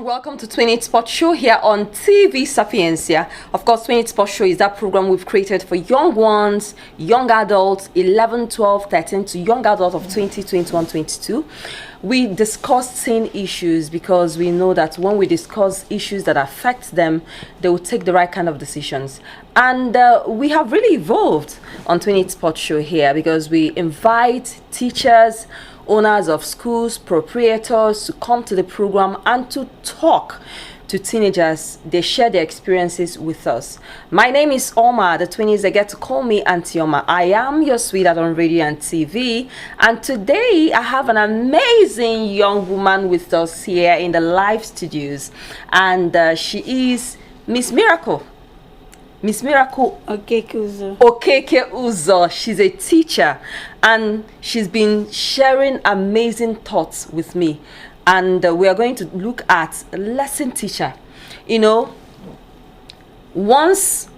Welcome to 28 Sports Show here on TV Sapiencia. Of course, 28 Sports Show is that program we've created for young ones, young adults, 11, 12, 13 to young adults of 20, 21, 22. We discuss teen issues because we know that when we discuss issues that affect them, they will take the right kind of decisions. And we have really evolved on 28 Sports Show here because we invite teachers, owners of schools, proprietors to come to the program and to talk to teenagers. They share their experiences with us. My name is Oma. The 20s, they get to call me Auntie Oma. I am your sweetheart on radio and TV. And today I have an amazing young woman with us here in the live studios. And she is Miss Miracle. Miss Miracle Okeke Uzo. She's a teacher and she's been sharing amazing thoughts with me. And we are going to look at lesson teacher. You know, once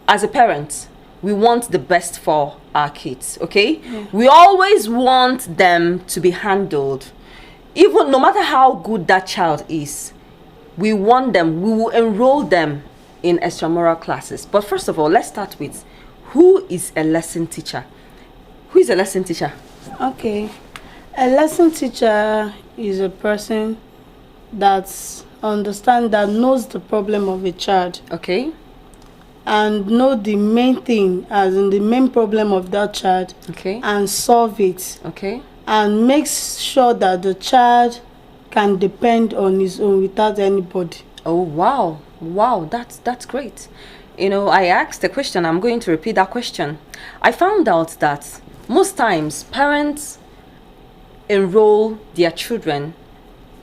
as a parent, we want the best for our kids, okay? Yeah. We always want them to be handled. Even no matter how good that child is, we want them, we will enroll them in extramural classes. But first of all, let's start with who is a lesson teacher? Who is a lesson teacher? Okay. A lesson teacher is a person that knows the problem of a child. Okay. And know the main thing, as in the main problem of that child. Okay. And solve it. Okay. And makes sure that the child can depend on his own without anybody. Oh, wow. Wow, that's great. You know, I asked a question. I'm going to repeat that question. I found out that most times parents enroll their children,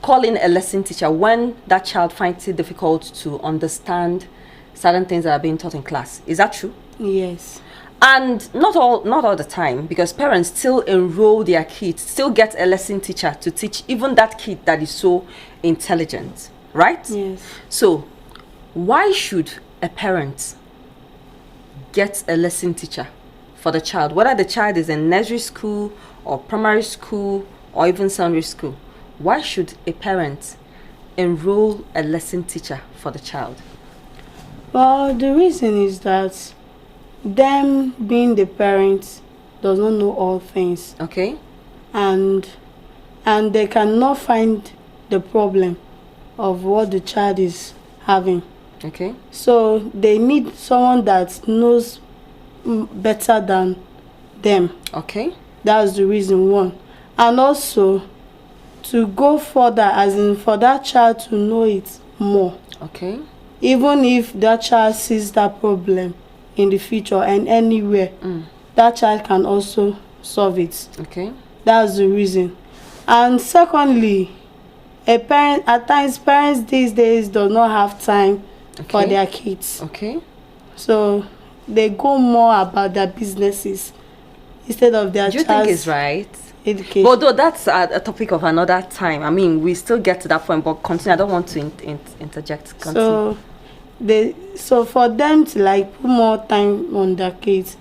call in a lesson teacher when that child finds it difficult to understand certain things that are being taught in class. Is that true? Yes. And not all the time, because parents still enroll their kids, still get a lesson teacher to teach even that kid that is so intelligent, right? Yes. So why should a parent get a lesson teacher for the child, whether the child is in nursery school or primary school or even secondary school? Why should a parent enroll a lesson teacher for the child? Well, the reason is that them being the parents does not know all things. Okay. And they cannot find the problem of what the child is having. Okay. So they need someone that knows better than them. Okay. That's the reason one. And also to go further, as in for that child to know it more. Okay. Even if that child sees that problem in the future and anywhere, that child can also solve it. Okay. That's the reason. And secondly, at times parents these days do not have time for their kids. Okay. So they go more about their businesses instead of their child's. Do you think it's right? Education. Although that's a topic of another time. I mean, we still get to that point, but continue. I don't want to interject. Continue. So for them to like put more time on their kids,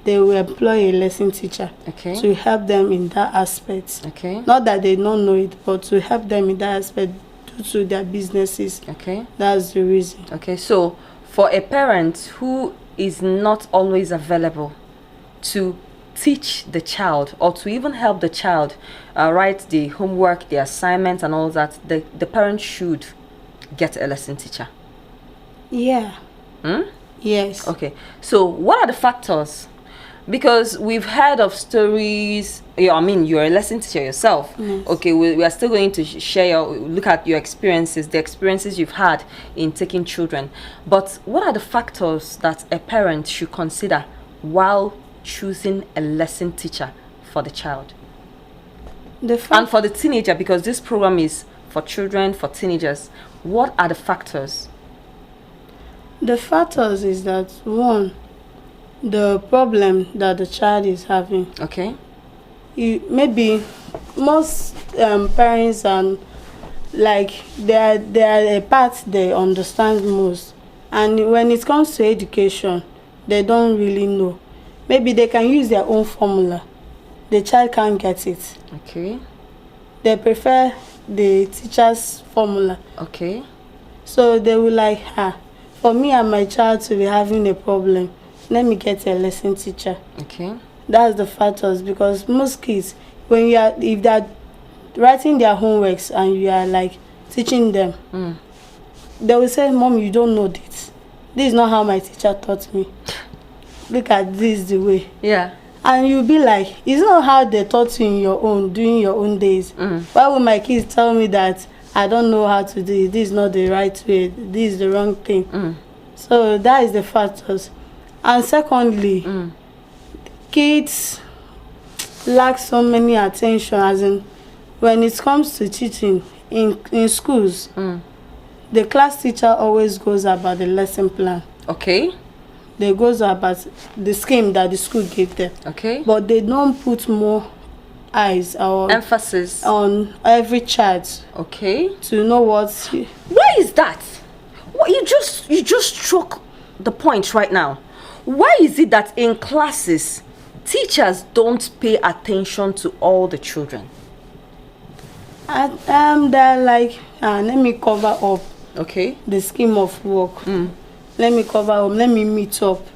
they will employ a lesson teacher to help them in that aspect. Okay. Not that they don't know it, but to help them in that aspect due to their businesses. Okay. That's the reason. Okay. So for a parent who is not always available to teach the child or to even help the child write the homework, the assignments and all that, the parent should get a lesson teacher. Yeah. Yes. Okay. So what are the factors? Because we've heard of stories. I mean, you're a lesson teacher yourself. Yes. Okay, we are still going to look at your experiences, the experiences you've had in taking children. But what are the factors that a parent should consider while choosing a lesson teacher for the child? And for the teenager, because this program is for children, for teenagers. What are the factors? The factors is that one, the problem that the child is having. Okay. Maybe most parents and like they are a part they understand most, and when it comes to education, they don't really know. Maybe they can use their own formula, the child can't get it. Okay. They prefer the teacher's formula. Okay. So they will like, for me and my child to be having a problem, let me get a lesson teacher. Okay. That's the factors, because most kids, if they're writing their homeworks and you are like teaching them, they will say, Mom, you don't know this. This is not how my teacher taught me. Look at this the way. Yeah. And you'll be like, it's not how they taught you in your own, during your own days. Why would my kids tell me that I don't know how to do it? This is not the right way. This is the wrong thing. So that is the factors. And secondly, kids lack so many attention, as in when it comes to teaching in schools, the class teacher always goes about the lesson plan. Okay. They goes about the scheme that the school gave them. Okay. But they don't put more eyes or emphasis on every child. Okay. To know what. Why is that? What you just struck the point right now. Why is it that in classes teachers don't pay attention to all the children? They're like, let me cover up. Okay. The scheme of work. Let me cover up. Let me meet up.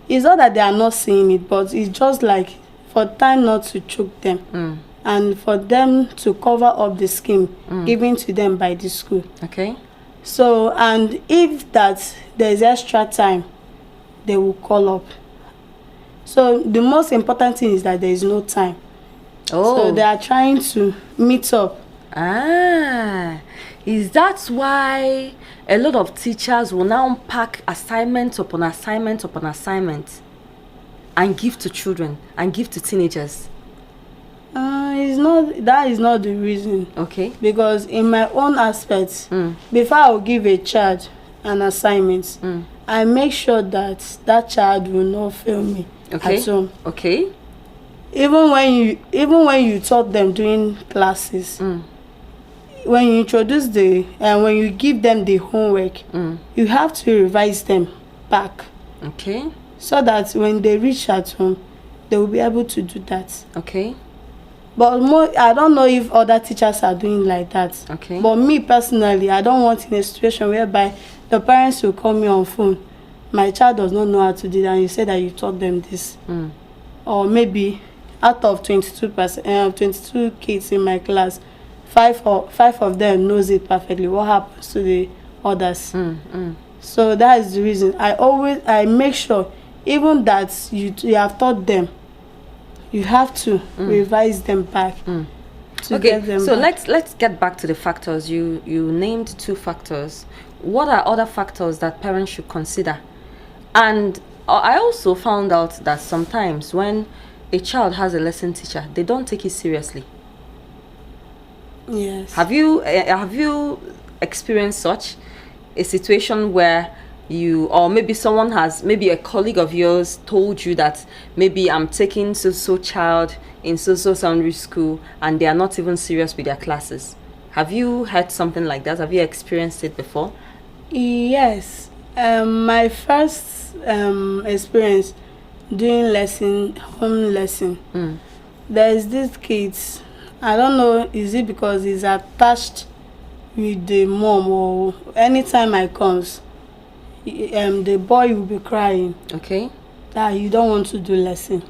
It's not that they are not seeing it, but it's just like for time not to choke them, and for them to cover up the scheme given to them by the school. Okay. So, and if that there's extra time, they will call up. So the most important thing is that there is no time. So they are trying to meet up. Is that why a lot of teachers will now pack assignment upon assignment upon assignment and give to children and give to teenagers? That is not the reason. Okay. Because in my own aspect, before I will give a child an assignment, I make sure that that child will not fail me at home. Okay. Even when you taught them during classes, when you introduce when you give them the homework, you have to revise them back. Okay. So that when they reach at home, they will be able to do that. Okay. But I don't know if other teachers are doing like that. Okay. But me personally, I don't want in a situation whereby the parents will call me on phone. My child does not know how to do that, and you say that you taught them this. Or maybe out of 22 kids in my class, five of them knows it perfectly. What happens to the others? So that is the reason I make sure, even that you have taught them, you have to revise them back. Okay, so let's get back to the factors. You named 2 factors. What are other factors that parents should consider? And I also found out that sometimes when a child has a lesson teacher, they don't take it seriously. Yes. Have you experienced such a situation where you, or maybe someone has, maybe a colleague of yours told you that maybe I'm taking so child in so secondary school and they are not even serious with their classes? Have you heard something like that? Have you experienced it before? Yes. My first experience doing home lesson, there's this kids, I don't know, is it because he's attached with the mom, or anytime I comes, the boy will be crying. Okay. That you don't want to do lesson.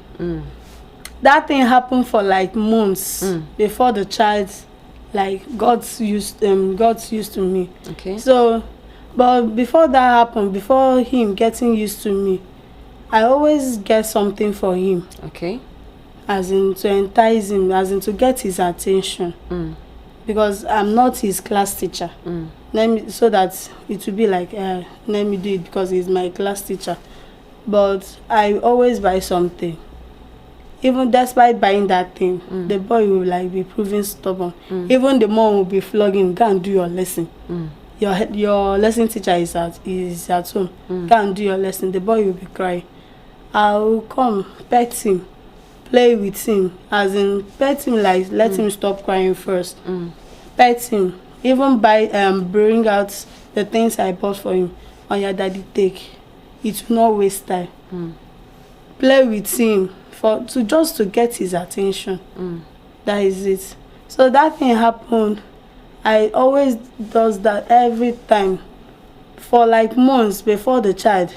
That thing happened for like months before the child like got used to me. Okay. So, but before that happened, before him getting used to me, I always get something for him. Okay. As in to entice him, as in to get his attention. Because I'm not his class teacher. So that it will be like, let me do it because he's my class teacher. But I always buy something. Even despite buying that thing, the boy will like be proving stubborn. Even the mom will be flogging, go and do your lesson. Your lesson teacher is at home. Go and do your lesson. The boy will be crying. I will come, pet him, play with him, as in pet him, like let him stop crying first. Pet him, even bring out the things I bought for him. Oh yeah, daddy, take. It will not waste time. Play with him just to get his attention. That is it. So that thing happened I always does that every time for like months before the child,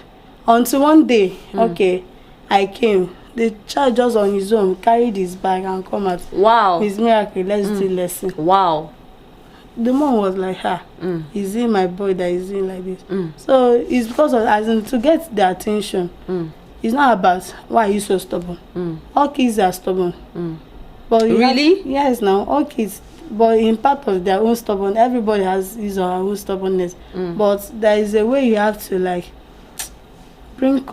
until one day, okay, I came. The child just on his own carried his bag and come out. Wow. It's miracle. Let's do lesson. Wow. The mom was like, is it my boy that is doing like this? So it's because of, as in, to get their attention. It's not about why are you so stubborn. All kids are stubborn. But really? Yes, now all kids. But in part of their own stubborn, everybody has his or her own stubbornness. But there is a way you have to like bring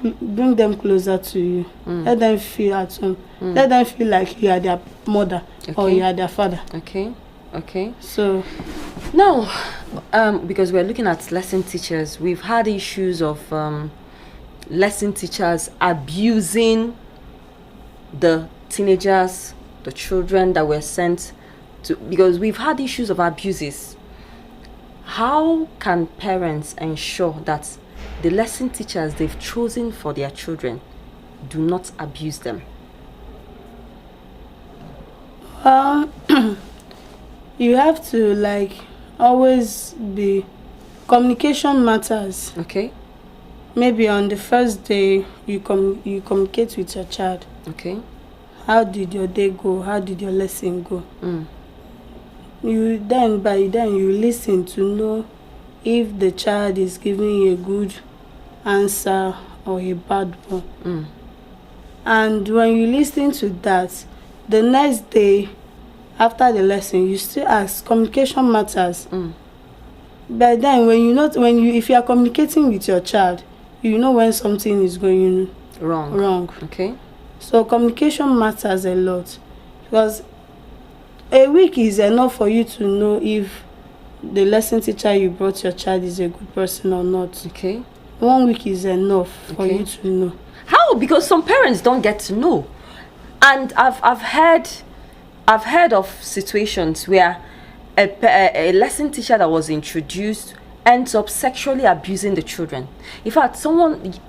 them closer to you. Let them feel at home. Let them feel like you are their mother or you are their father. Okay. So now, because we're looking at lesson teachers, we've had issues of lesson teachers abusing the teenagers, the children that were sent to, because we've had issues of abuses. How can parents ensure that the lesson teachers they've chosen for their children do not abuse them? You have to like always be, communication matters. Okay. Maybe on the first day you communicate with your child. Okay. How did your day go? How did your lesson go? You then you listen to know if the child is giving you a good answer or a bad one. And when you listen to that, the next day after the lesson you still ask. Communication matters. But then if you are communicating with your child, you know when something is going wrong. Okay. So communication matters a lot, because a week is enough for you to know if the lesson teacher you brought your child is a good person or not. Okay. 1 week is enough for you to know. How? Because some parents don't get to know, and I've heard of situations where a lesson teacher that was introduced ends up sexually abusing the children. In fact,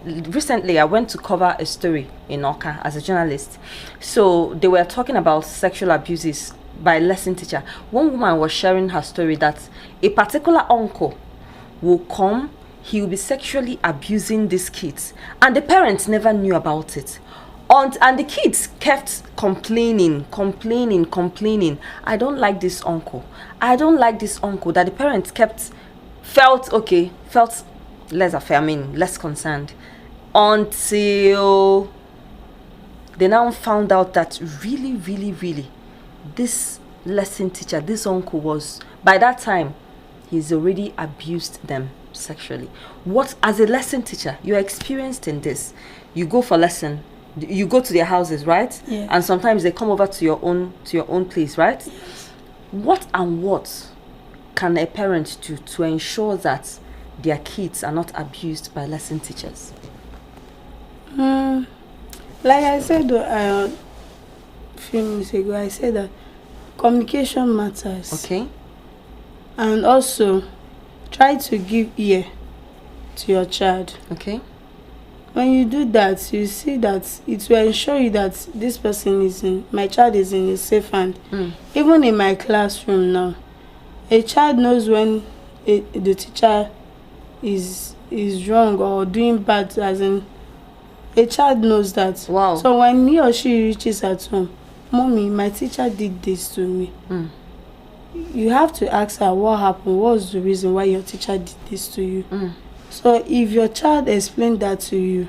recently I went to cover a story in Oka as a journalist. So they were talking about sexual abuses by a lesson teacher. One woman was sharing her story that a particular uncle will come, he will be sexually abusing these kids, and the parents never knew about it. And the kids kept complaining. I don't like this uncle. That the parents felt less affirming, less concerned, until they now found out that really, this lesson teacher, this uncle was, by that time, he's already abused them sexually. What, as a lesson teacher, you're experienced in this. You go for lesson, you go to their houses, right? Yeah. And sometimes they come over to your own place, right? Yes. What can a parent do to ensure that their kids are not abused by lesson teachers? Like I said a few minutes ago, I said that communication matters. Okay. And also try to give ear to your child. Okay. When you do that, you see that it will ensure you that this person my child is in a safe hand. Even in my classroom now, a child knows when the teacher is wrong or doing bad, as in a child knows that. Wow. So when he or she reaches at home, Mommy, my teacher did this to me. You have to ask her what happened, what's the reason why your teacher did this to you. So if your child explained that to you,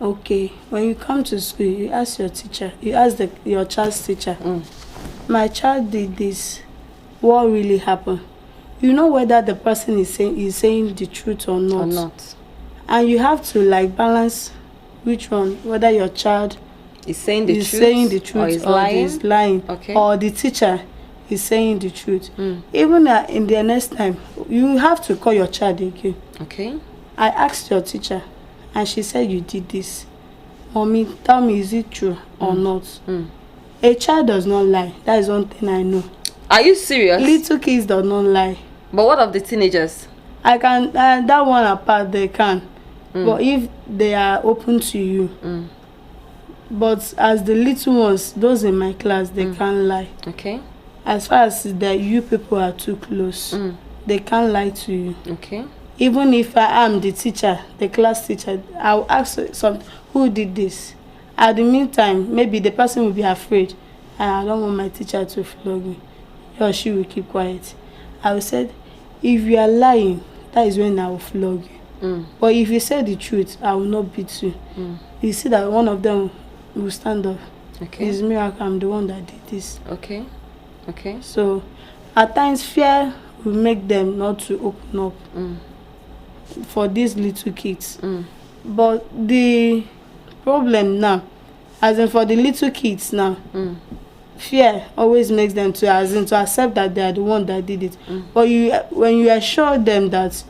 okay, when you come to school, you ask your teacher, your child's teacher, my child did this, what really happened? You know whether the person is saying the truth or not. And you have to like balance which one, whether your child is saying the truth or is lying, okay, or the teacher is saying the truth. Even in the next time, you have to call your child again. Okay. I asked your teacher and she said you did this. Mommy, tell me, is it true or not? A child does not lie. That is one thing I know. Are you serious? Little kids do not lie. But what of the teenagers? I can that one apart, they can. But if they are open to you, but as the little ones, those in my class, they can't lie. Okay. as far as that you people are too close, they can't lie to you. Okay. Even if I am the teacher, the class teacher, I'll ask some who did this. At the meantime, maybe the person will be afraid. I don't want my teacher to flog me. He or she will keep quiet. I will say, if you are lying, that is when I will flog you. But if you say the truth, I will not beat you. You see that one of them will stand up. Okay. It's miracle, I'm the one that did this. Okay. Okay. So at times fear will make them not to open up for these little kids. But the problem now, as in for the little kids now, fear always makes them to accept that they are the one that did it. But when you assure them that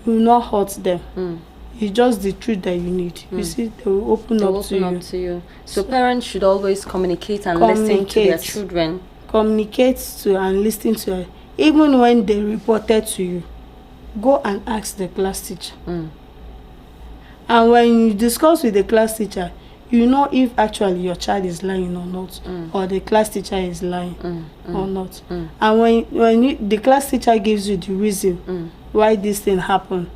you will not hurt them, it's just the truth that you need. You see, they will open up to you. So parents should always communicate and listen to their children. Communicate to and listen to her. Even when they reported to you, go and ask the class teacher. And when you discuss with the class teacher, you know if actually your child is lying or not, or the class teacher is lying or not. And when the class teacher gives you the reason why this thing happened,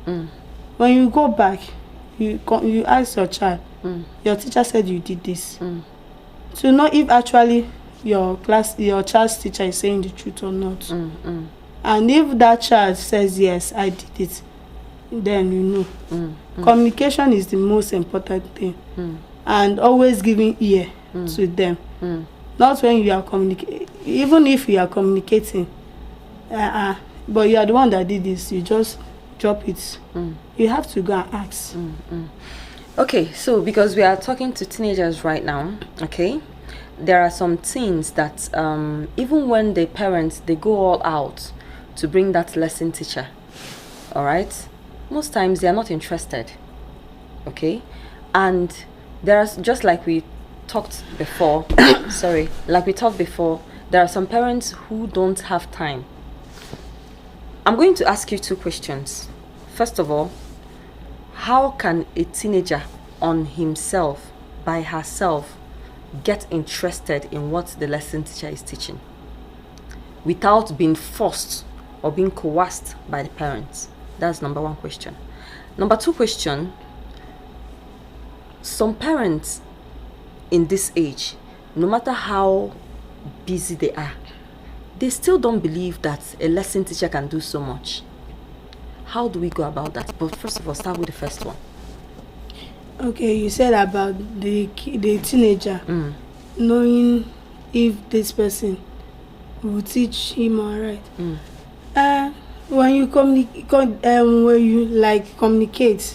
when you go back, you ask your child, your teacher said you did this. To know if actually your child's teacher is saying the truth or not. And if that child says yes, I did it, then you know. Communication is the most important thing. And always giving ear to them. Not when you are communicating, even if you are communicating, but you are the one that did this, you just drop it. You have to go and ask. Okay, so because we are talking to teenagers right now, okay, there are some teens that even when the parents, they go all out to bring that lesson teacher, all right, most times they are not interested, okay, and there are, just like we talked before, there are some parents who don't have time. I'm going to ask you two questions. First of all, how can a teenager on himself, by herself, get interested in what the lesson teacher is teaching without being forced or being coerced by the parents? That's number one question. Number two question, some parents in this age, no matter how busy they are, they still don't believe that a lesson teacher can do so much. How do we go about that? But first of all, start with the first one. Okay, you said about the teenager knowing if this person will teach him all right. When you communicate,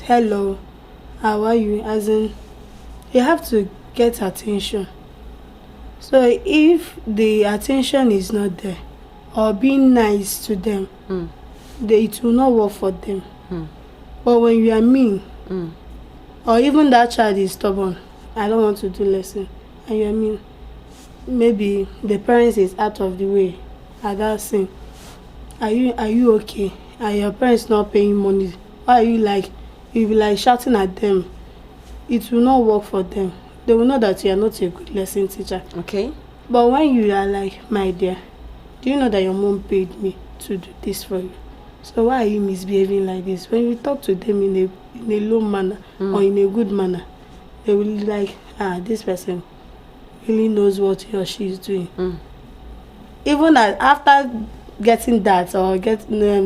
hello, how are you? As in, you have to get attention. So if the attention is not there, or being nice to them, it will not work for them. But when you are mean, or even that child is stubborn, I don't want to do lesson, and you are mean, maybe the parents is out of the way at that scene. Are you okay? Are your parents not paying money? Why are you you'll be like shouting at them? It will not work for them. They will know that you are not a good lesson teacher. Okay. But when you are like, my dear, do you know that your mom paid me to do this for you? So why are you misbehaving like this? When you talk to them in a low manner or in a good manner, they will be like, this person really knows what he or she is doing. Even after getting that or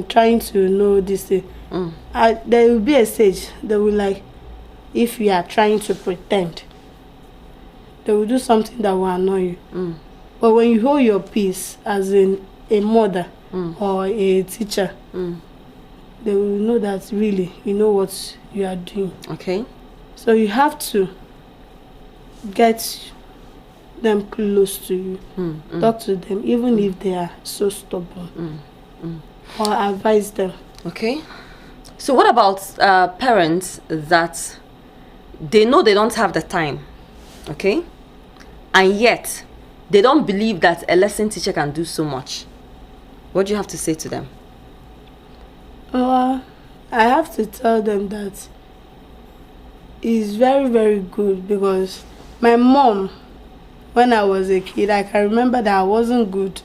trying to know this thing, there will be a stage they will like, if you are trying to pretend, they will do something that will annoy you. But when you hold your peace as in a mother or a teacher, they will know that really you know what you are doing. Okay. So you have to get them close to you. Talk to them, even if they are so stubborn. Or advise them. Okay. So what about parents that they know they don't have the time, okay, and yet they don't believe that a lesson teacher can do so much? What do you have to say to them? I have to tell them that it's very, very good, because my mom, when I was a kid, I can remember that I wasn't good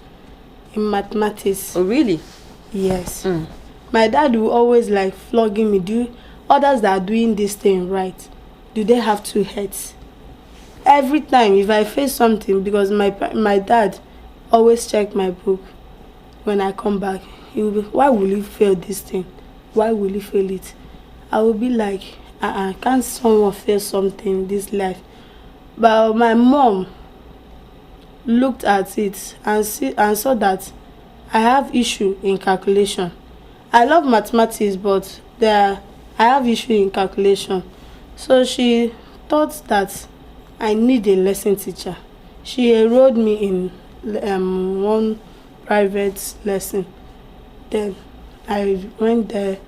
in mathematics. Oh, really? Yes. My dad will always like flogging me. Do others that are doing this thing right, do they have two heads? Every time if I face something, because my dad always check my book when I come back, he will be, why will you fail this thing? Why will you fail it? I will be like, can't someone fail something in this life? But my mom looked at it and saw that I have issue in calculation. I love mathematics, but I have issue in calculation. So she thought that I need a lesson teacher. She enrolled me in one private lesson. Then I went there.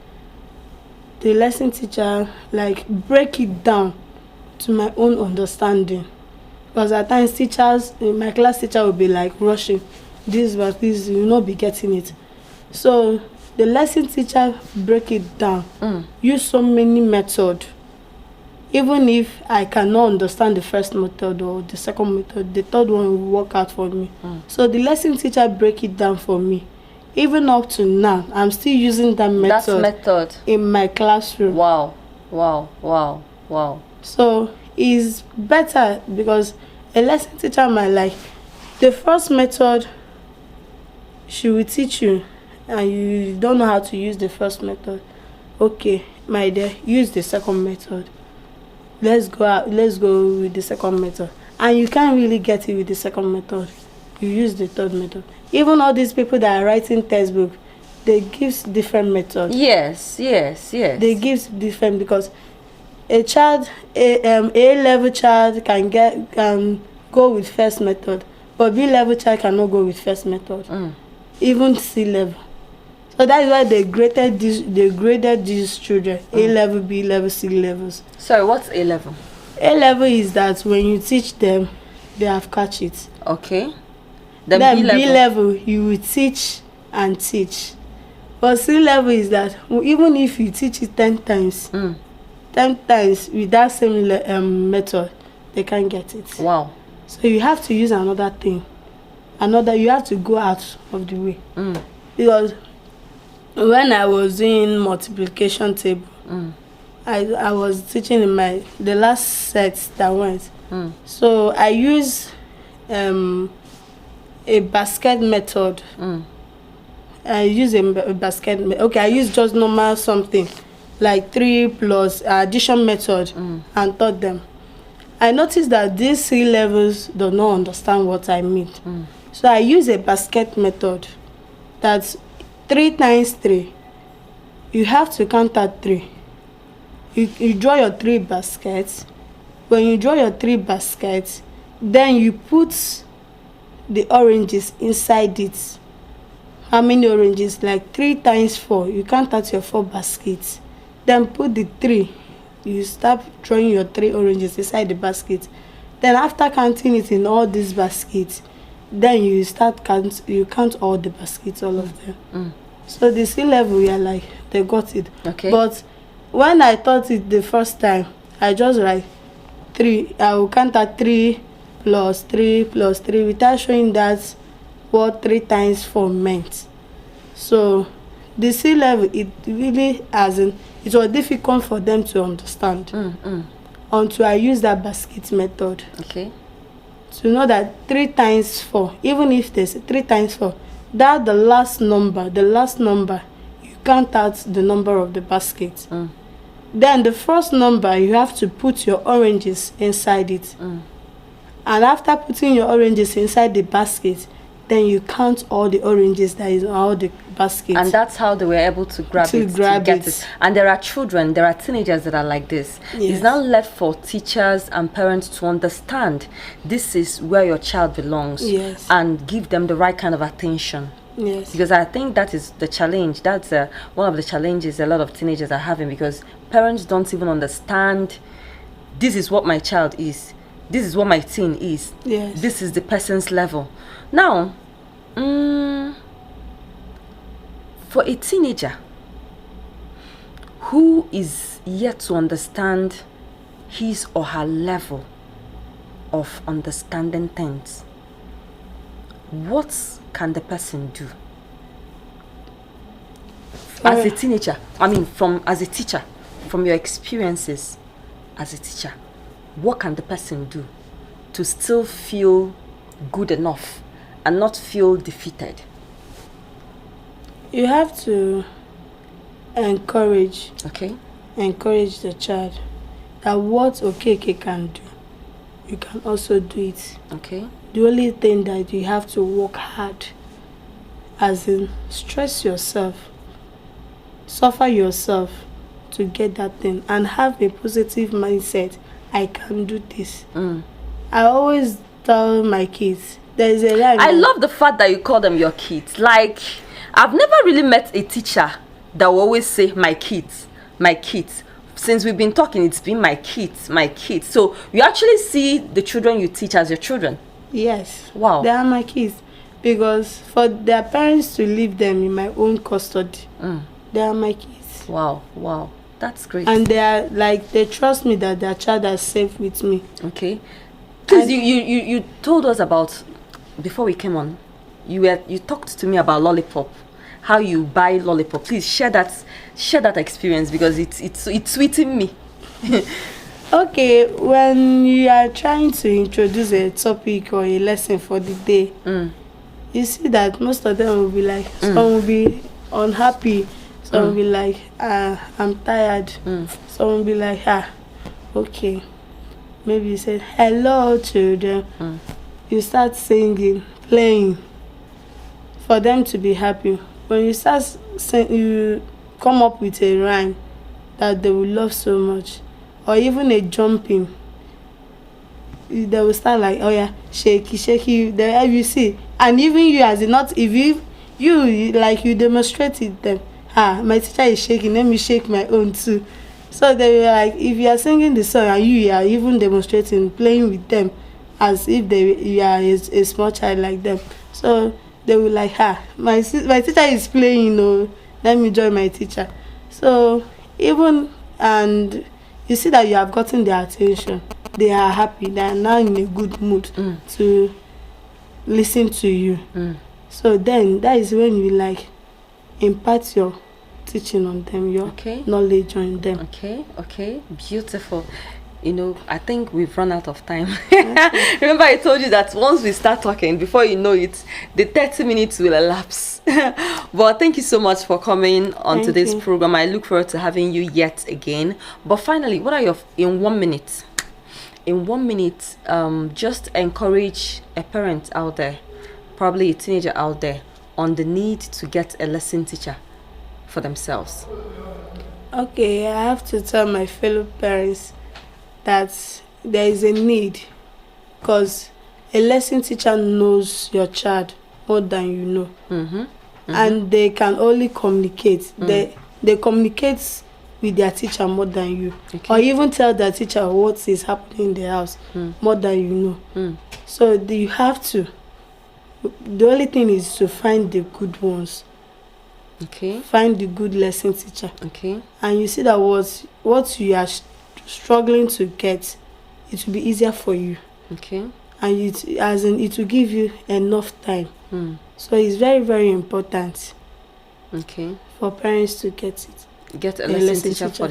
The lesson teacher like break it down to my own understanding. Because at times teachers, my class teacher will be like rushing. This, but this, you will not be getting it. So the lesson teacher break it down. Use so many methods. Even if I cannot understand the first method or the second method, the third one will work out for me. So the lesson teacher break it down for me. Even up to now, I'm still using that method in my classroom. Wow, wow, wow, wow. So it's better because a lesson teacher might like the first method, she will teach you and you don't know how to use the first method. Okay, my dear, use the second method. Let's go with the second method. And you can't really get it with the second method. You use the third method. Even all these people that are writing textbook, they give different methods. Yes. They give different, because a child, A level child can go with first method, but B level child cannot go with first method. Even C level. So that is why they graded these children A level, B level, C levels. Sorry, what's A level? A level is that when you teach them, they have catch it. Okay. Then B level, you will teach and teach. But C level is that even if you teach it 10 times, 10 times with that same method, they can't get it. Wow. So you have to use another thing. You have to go out of the way. Because when I was doing multiplication table, I was teaching in the last set that went. So I use a basket method. I use a basket. Okay, I use just normal something like 3 plus addition method and taught them. I noticed that these C levels do not understand what I mean. So I use a basket method. That's 3 times 3. You have to count at 3. You draw your 3 baskets. When you draw your 3 baskets, then you put the oranges inside it. How many oranges? Like 3 times 4. You count out your 4 baskets. Then put the 3. You start throwing your 3 oranges inside the basket. Then after counting it in all these baskets, then you count all the baskets, all of them. So the C level, we are like, they got it. Okay. But when I taught it the first time, I just write 3. I will count at 3 plus 3 plus 3 without showing that what 3 times 4 meant. So the C level, it really it was difficult for them to understand until I use that basket method. Okay. To know that 3 times 4, even if there's 3 times 4, that the last number, you count out the number of the basket. Then the first number, you have to put your oranges inside it. And after putting your oranges inside the basket, then you count all the oranges that is on all the baskets. And that's how they were able to get it. And there are teenagers that are like this. Yes. It's now left for teachers and parents to understand this is where your child belongs. Yes. And give them the right kind of attention. Yes. Because I think that is the challenge. That's one of the challenges a lot of teenagers are having, because parents don't even understand, this is what my child is. This is what my teen is. Yes. This is the person's level. Now, for a teenager who is yet to understand his or her level of understanding things, what can the person do? As a teenager, as a teacher, from your experiences as a teacher, what can the person do to still feel good enough and not feel defeated? You have to encourage the child that what Okeke can do, you can also do it. Okay. The only thing that you have to work hard, as in stress yourself, suffer yourself to get that thing, and have a positive mindset. I can do this. I always tell my kids, there is a line. I love the fact that you call them your kids. Like, I've never really met a teacher that will always say my kids, my kids. Since we've been talking, it's been my kids, my kids. So you actually see the children you teach as your children? Yes. Wow. They are my kids, because for their parents to leave them in my own custody, they are my kids. Wow, that's great. And they are like, they trust me that their child is safe with me. Okay. Please, you told us about, before we came on, you talked to me about lollipop, how you buy lollipop. Please share that experience, because it's sweeting me. Okay, when you are trying to introduce a topic or a lesson for the day, you see that most of them will be like, some will be unhappy, some will be like, I'm tired, some will be like, okay. Maybe you say, hello children, you start singing, playing, for them to be happy. When you start you come up with a rhyme that they will love so much, or even a jumping, they will start like, oh yeah, shaky, shaky, you see. And even you, as in, not if you like, you demonstrated them, my teacher is shaking, let me shake my own too. So they were like, if you are singing the song and you are even demonstrating, playing with them as if you are a small child like them, so they will like, my teacher is playing, let me join my teacher. So even, and you see that you have gotten their attention, they are happy, they are now in a good mood to listen to you. So then that is when you like impart your teaching on them, your knowledge on them. Okay, beautiful. I think we've run out of time. Remember, I told you that once we start talking, before you know it, the 30 minutes will elapse. But thank you so much for coming on today's program. I look forward to having you yet again. But finally, what are in 1 minute? In 1 minute, just encourage a parent out there, probably a teenager out there, on the need to get a lesson teacher for themselves. Okay, I have to tell my fellow parents that there is a need, because a lesson teacher knows your child more than you know. And they can only communicate. They communicate with their teacher more than you, or even tell their teacher what is happening in the house more than you know. So you have to, the only thing is to find the good ones. Find the good lesson teacher. And you see that what you are struggling to get, it will be easier for you. And it will give you enough time. So it's very, very important for parents to get a lesson teacher for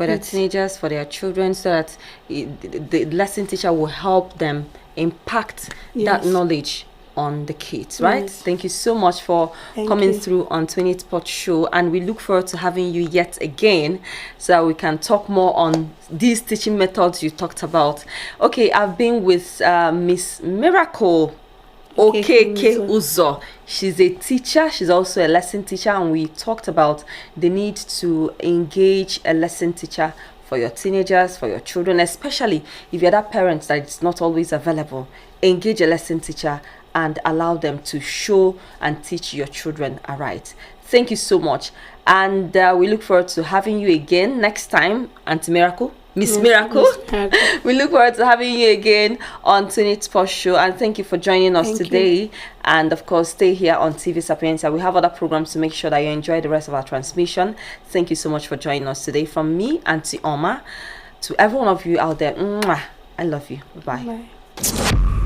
their teenagers, for their children, so that the lesson teacher will help them impact that knowledge on the kids, right? Thank you so much for coming through on 28 Pot Show, and we look forward to having you yet again so that we can talk more on these teaching methods you talked about. Okay, I've been with Miss Miracle Okeke Uzo. She's a teacher, she's also a lesson teacher, and we talked about the need to engage a lesson teacher for your teenagers, for your children, especially if you're that parent that is not always available. Engage a lesson teacher and allow them to show and teach your children aright. Thank you so much, and we look forward to having you again next time, Auntie Miracle. Miss Miracle. We look forward to having you again on 28 Pot Show, and thank you for joining us today. And of course, stay here on TV Sapienza. We have other programs to make sure that you enjoy the rest of our transmission. Thank you so much for joining us today. From me, Auntie Oma, to every one of you out there, mwah, I love you. Bye. Bye.